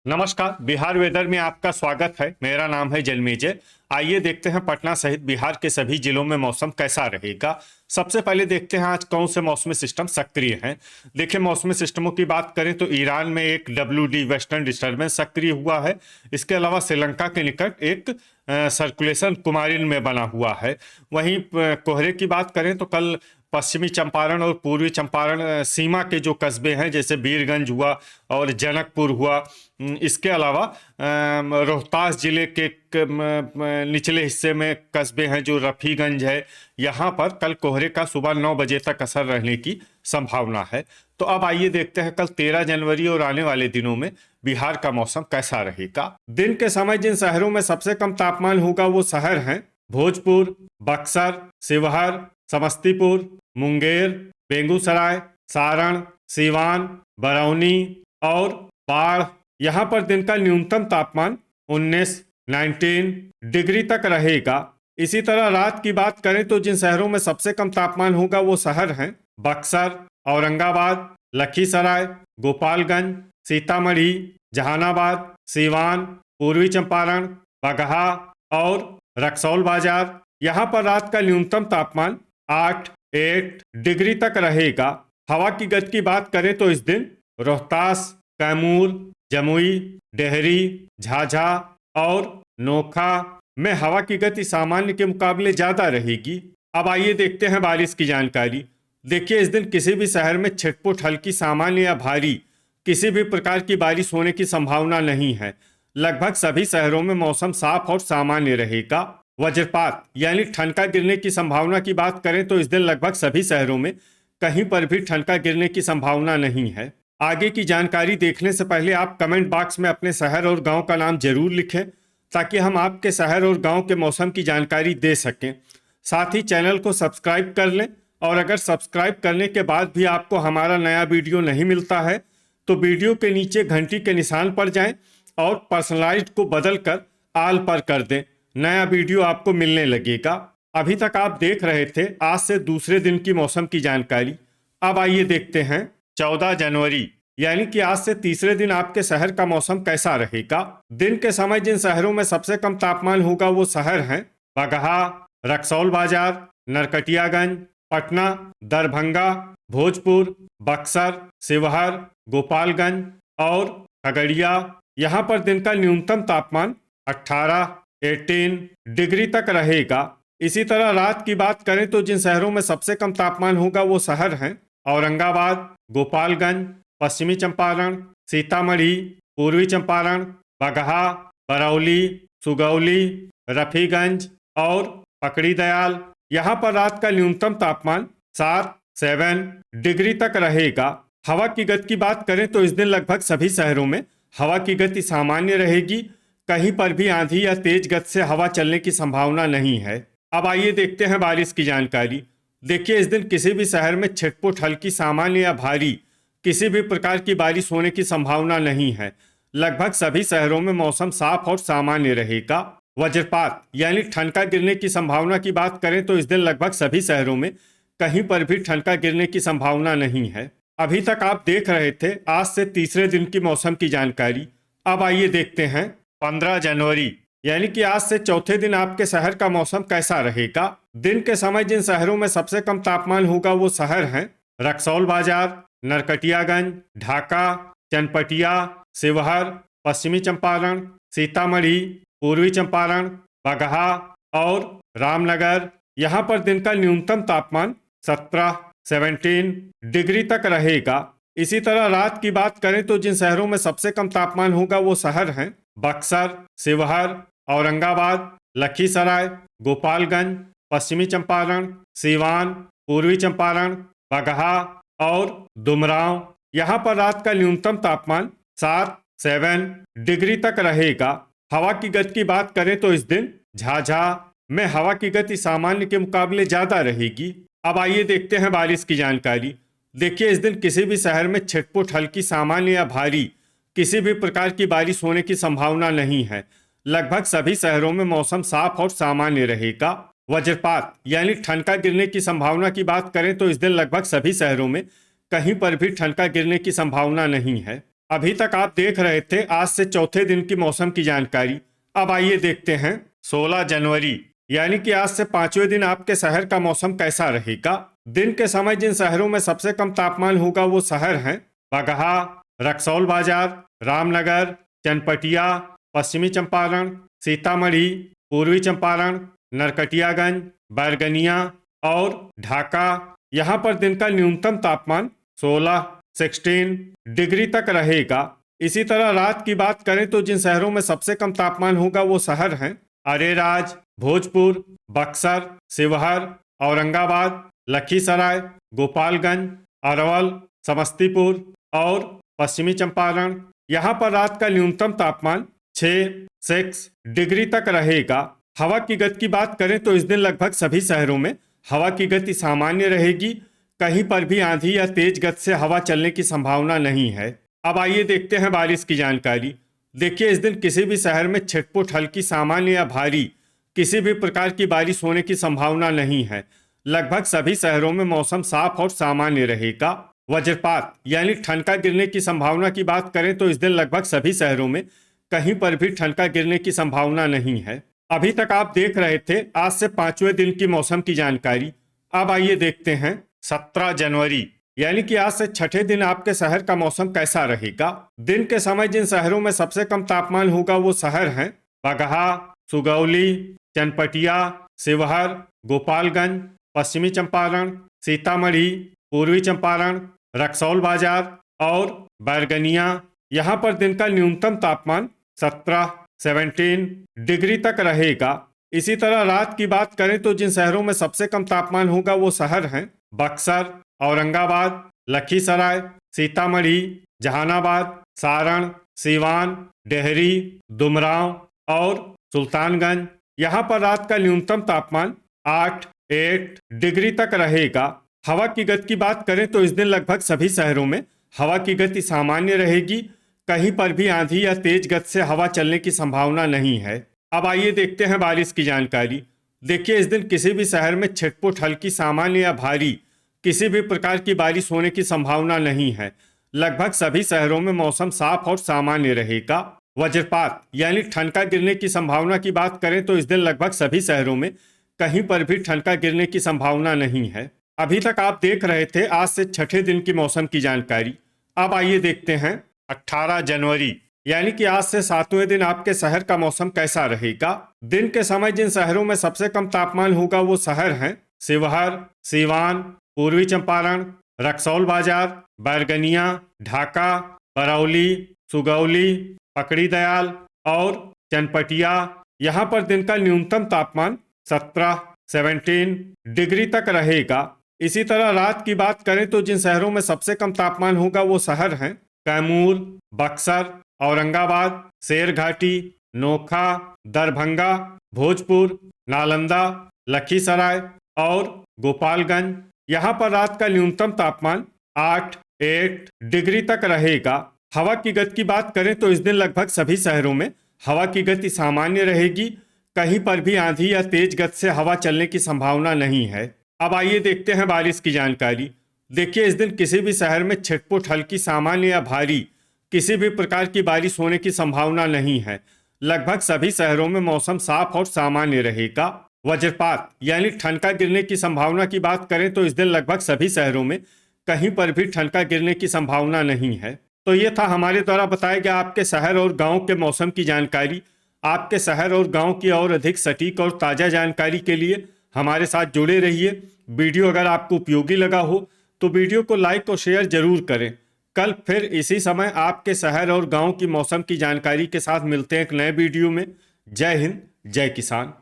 नमस्कार। बिहार वेदर में आपका स्वागत है। मेरा नाम है जन्मेजय। आइए देखते हैं पटना सहित बिहार के सभी जिलों में मौसम कैसा रहेगा। सबसे पहले देखते हैं आज कौन से मौसमी सिस्टम सक्रिय हैं। देखिए, मौसमी सिस्टमों की बात करें तो ईरान में एक WD वेस्टर्न डिस्टर्बेंस सक्रिय हुआ है। इसके अलावा श्रीलंका के निकट एक सर्कुलेशन कुमारिन में बना हुआ है। वहीं कोहरे की बात करें तो कल पश्चिमी चंपारण और पूर्वी चंपारण सीमा के जो कस्बे हैं, जैसे वीरगंज हुआ और जनकपुर हुआ, इसके अलावा रोहतास जिले के निचले हिस्से में कस्बे हैं जो रफ़ीगंज है, यहाँ पर कल कोहरे का सुबह 9 बजे तक असर रहने की संभावना है। तो अब आइए देखते हैं कल 13 जनवरी और आने वाले दिनों में बिहार का मौसम कैसा रहेगा। दिन के समय जिन शहरों में सबसे कम तापमान होगा वो शहर हैं भोजपुर, बक्सर, शिवहर, समस्तीपुर, मुंगेर, बेगूसराय, सारण, सीवान, बरौनी और बाढ़। यहाँ पर दिन का न्यूनतम तापमान 19 डिग्री तक रहेगा। इसी तरह रात की बात करें तो जिन शहरों में सबसे कम तापमान होगा वो शहर हैं बक्सर, औरंगाबाद, लखीसराय, गोपालगंज, सीतामढ़ी, जहानाबाद, सीवान, पूर्वी चंपारण, बगहा और रक्सौल बाजार। यहाँ पर रात का न्यूनतम तापमान 8 डिग्री तक रहेगा। हवा की गति की बात करें तो इस दिन रोहतास, कैमूर, जमुई, डेहरी, झाझा और नोखा में हवा की गति सामान्य के मुकाबले ज़्यादा रहेगी। अब आइए देखते हैं बारिश की जानकारी। देखिए, इस दिन किसी भी शहर में छिटपुट हल्की सामान्य या भारी किसी भी प्रकार की बारिश होने की संभावना नहीं है। लगभग सभी शहरों में मौसम साफ और सामान्य रहेगा। वज्रपात यानी ठनका गिरने की संभावना की बात करें तो इस दिन लगभग सभी शहरों में कहीं पर भी ठनका गिरने की संभावना नहीं है। आगे की जानकारी देखने से पहले आप कमेंट बॉक्स में अपने शहर और गांव का नाम जरूर लिखें, ताकि हम आपके शहर और गांव के मौसम की जानकारी दे सकें। साथ ही चैनल को सब्सक्राइब कर लें, और अगर सब्सक्राइब करने के बाद भी आपको हमारा नया वीडियो नहीं मिलता है तो वीडियो के नीचे घंटी के निशान पर जाएं और पर्सनलाइज्ड को बदल कर आल पर कर दें। नया वीडियो आपको मिलने लगेगा। अभी तक आप देख रहे थे आज से दूसरे दिन की मौसम की जानकारी। अब आइए देखते हैं 14 जनवरी यानी कि आज से तीसरे दिन आपके शहर का मौसम कैसा रहेगा। दिन के समय जिन शहरों में सबसे कम तापमान होगा वो शहर हैं बगहा, रक्सौल बाजार, नरकटियागंज, पटना, दरभंगा, भोजपुर, बक्सर, शिवहर, गोपालगंज और खगड़िया। यहाँ पर दिन का न्यूनतम तापमान 18 डिग्री तक रहेगा। इसी तरह रात की बात करें तो जिन शहरों में सबसे कम तापमान होगा वो शहर हैं औरंगाबाद, गोपालगंज, पश्चिमी चंपारण, सीतामढ़ी, पूर्वी चंपारण, बगहा, बरौली, सुगौली, रफ़ीगंज और पकड़ी दयाल। यहाँ पर रात का न्यूनतम तापमान 7 डिग्री तक रहेगा। हवा की गति की बात करें तो इस दिन लगभग सभी शहरों में हवा की गति सामान्य रहेगी। कहीं पर भी आंधी या तेज गति से हवा चलने की संभावना नहीं है। अब आइए देखते हैं बारिश की जानकारी। देखिए, इस दिन किसी भी शहर में छिटपुट हल्की सामान्य या भारी किसी भी प्रकार की बारिश होने की संभावना नहीं है। लगभग सभी शहरों में मौसम साफ और सामान्य रहेगा। वज्रपात यानी ठनका गिरने की संभावना की बात करें तो इस दिन लगभग सभी शहरों में कहीं पर भी ठनका गिरने की संभावना नहीं है। अभी तक आप देख रहे थे आज से तीसरे दिन की मौसम की जानकारी। अब आइए देखते हैं 15 जनवरी यानी कि आज से चौथे दिन आपके शहर का मौसम कैसा रहेगा। दिन के समय जिन शहरों में सबसे कम तापमान होगा वो शहर हैं रक्सौल बाजार, नरकटियागंज, ढाका, चनपटिया, शिवहर, पश्चिमी चंपारण, सीतामढ़ी, पूर्वी चंपारण, बगहा और रामनगर। यहाँ पर दिन का न्यूनतम तापमान 17 डिग्री तक रहेगा। इसी तरह रात की बात करें तो जिन शहरों में सबसे कम तापमान होगा वो शहर हैं बक्सर, शिवहर, औरंगाबाद, लखीसराय, गोपालगंज, पश्चिमी चंपारण, सीवान, पूर्वी चंपारण, बगहा और डुमरांव। यहाँ पर रात का न्यूनतम तापमान 7 डिग्री तक रहेगा। हवा की गति की बात करें तो इस दिन झाझा में हवा की गति सामान्य के मुकाबले ज़्यादा रहेगी। अब आइए देखते हैं बारिश की जानकारी। देखिए, इस दिन किसी भी शहर में छिटपुट हल्की सामान्य या भारी किसी भी प्रकार की बारिश होने की संभावना नहीं है। लगभग सभी शहरों में मौसम साफ और सामान्य रहेगा। वज्रपात यानी ठनका गिरने की संभावना की बात करें तो इस दिन लगभग सभी शहरों में कहीं पर भी ठनका गिरने की संभावना नहीं है। अभी तक आप देख रहे थे आज से चौथे दिन की मौसम की जानकारी। अब आइए देखते हैं 16 जनवरी यानी कि आज से पांचवें दिन आपके शहर का मौसम कैसा रहेगा। दिन के समय जिन शहरों में सबसे कम तापमान होगा वो शहर हैं बगहा, रक्सौल बाजार, रामनगर, चनपटिया, पश्चिमी चंपारण, सीतामढ़ी, पूर्वी चंपारण, नरकटियागंज, बैरगनिया और ढाका। यहाँ पर दिन का न्यूनतम तापमान 16 डिग्री तक रहेगा। इसी तरह रात की बात करें तो जिन शहरों में सबसे कम तापमान होगा वो शहर हैं अरेराज, भोजपुर, बक्सर, शिवहर, औरंगाबाद, लखीसराय, गोपालगंज, अरवल, समस्तीपुर और पश्चिमी चंपारण। यहाँ पर रात का न्यूनतम तापमान 6 डिग्री तक रहेगा। हवा की गति की बात करें तो इस दिन लगभग सभी शहरों में हवा की गति सामान्य रहेगी। कहीं पर भी आंधी या तेज गति से हवा चलने की संभावना नहीं है। अब आइए देखते हैं बारिश की जानकारी। देखिए, इस दिन किसी भी शहर में छिटपुट, हल्की, सामान्य या भारी किसी भी प्रकार की बारिश होने की संभावना नहीं है। लगभग सभी शहरों में मौसम साफ और सामान्य रहेगा। वज्रपात यानी ठनका गिरने की संभावना की बात करें तो इस दिन लगभग सभी शहरों में कहीं पर भी ठनका गिरने की संभावना नहीं है। अभी तक आप देख रहे थे आज से पांचवें दिन की मौसम की जानकारी। अब आइए देखते हैं 17 जनवरी यानी कि आज से छठे दिन आपके शहर का मौसम कैसा रहेगा। दिन के समय जिन शहरों में सबसे कम तापमान होगा वो शहर हैं बगहा, सुगौली, चनपटिया, शिवहर, गोपालगंज, पश्चिमी चंपारण, सीतामढ़ी, पूर्वी चंपारण, रक्सौल बाजार और बैरगनिया। यहाँ पर दिन का न्यूनतम तापमान 17 डिग्री तक रहेगा। इसी तरह रात की बात करें तो जिन शहरों में सबसे कम तापमान होगा वो शहर हैं बक्सर, औरंगाबाद, लखीसराय, सीतामढ़ी, जहानाबाद, सारण, सीवान, डेहरी, दुमराव और सुल्तानगंज। यहाँ पर रात का न्यूनतम तापमान 8 डिग्री तक रहेगा। हवा की गति की बात करें तो इस दिन लगभग सभी शहरों में हवा की गति सामान्य रहेगी। कहीं पर भी आंधी या तेज गति से हवा चलने की संभावना नहीं है। अब आइए देखते हैं बारिश की जानकारी। देखिए, इस दिन किसी भी शहर में छिटपुट, हल्की, सामान्य या भारी किसी भी प्रकार की बारिश होने की संभावना नहीं है। लगभग सभी शहरों में मौसम साफ और सामान्य रहेगा। वज्रपात यानी ठनका गिरने की संभावना की बात करें तो इस दिन लगभग सभी शहरों में कहीं पर भी ठनका गिरने की संभावना नहीं है। अभी तक आप देख रहे थे आज से छठे दिन की मौसम की जानकारी। अब आइए देखते हैं 18 जनवरी यानी कि आज से सातवें दिन आपके शहर का मौसम कैसा रहेगा। दिन के समय जिन शहरों में सबसे कम तापमान होगा वो शहर हैं शिवहर, सीवान, पूर्वी चंपारण, रक्सौल बाजार, बैरगनिया, ढाका, बरौली, सुगौली, पकड़ी दयाल और चनपटिया। यहाँ पर दिन का न्यूनतम तापमान 17 डिग्री तक रहेगा। इसी तरह रात की बात करें तो जिन शहरों में सबसे कम तापमान होगा वो शहर हैं कैमूर, बक्सर, औरंगाबाद, शेरघाटी, नोखा, दरभंगा, भोजपुर, नालंदा, लखीसराय और गोपालगंज। यहाँ पर रात का न्यूनतम तापमान 8 डिग्री तक रहेगा। हवा की गति की बात करें तो इस दिन लगभग सभी शहरों में हवा की गति सामान्य रहेगी। कहीं पर भी आंधी या तेज गति से हवा चलने की संभावना नहीं है। अब आइए देखते हैं बारिश की जानकारी। देखिए, इस दिन किसी भी शहर में छिटपुट, हल्की, सामान्य या भारी किसी भी प्रकार की बारिश होने की संभावना नहीं है। लगभग सभी शहरों में मौसम साफ और सामान्य रहेगा। वज्रपात यानी ठनका गिरने की संभावना की बात करें तो इस दिन लगभग सभी शहरों में कहीं पर भी ठनका गिरने की संभावना नहीं है। तो ये था हमारे द्वारा बताया गया आपके शहर और गांव के मौसम की जानकारी। आपके शहर और गांव की और अधिक सटीक और ताज़ा जानकारी के लिए हमारे साथ जुड़े रहिए। वीडियो अगर आपको उपयोगी लगा हो तो वीडियो को लाइक और शेयर जरूर करें। कल फिर इसी समय आपके शहर और गांव की मौसम की जानकारी के साथ मिलते हैं एक नए वीडियो में। जय हिंद, जय किसान।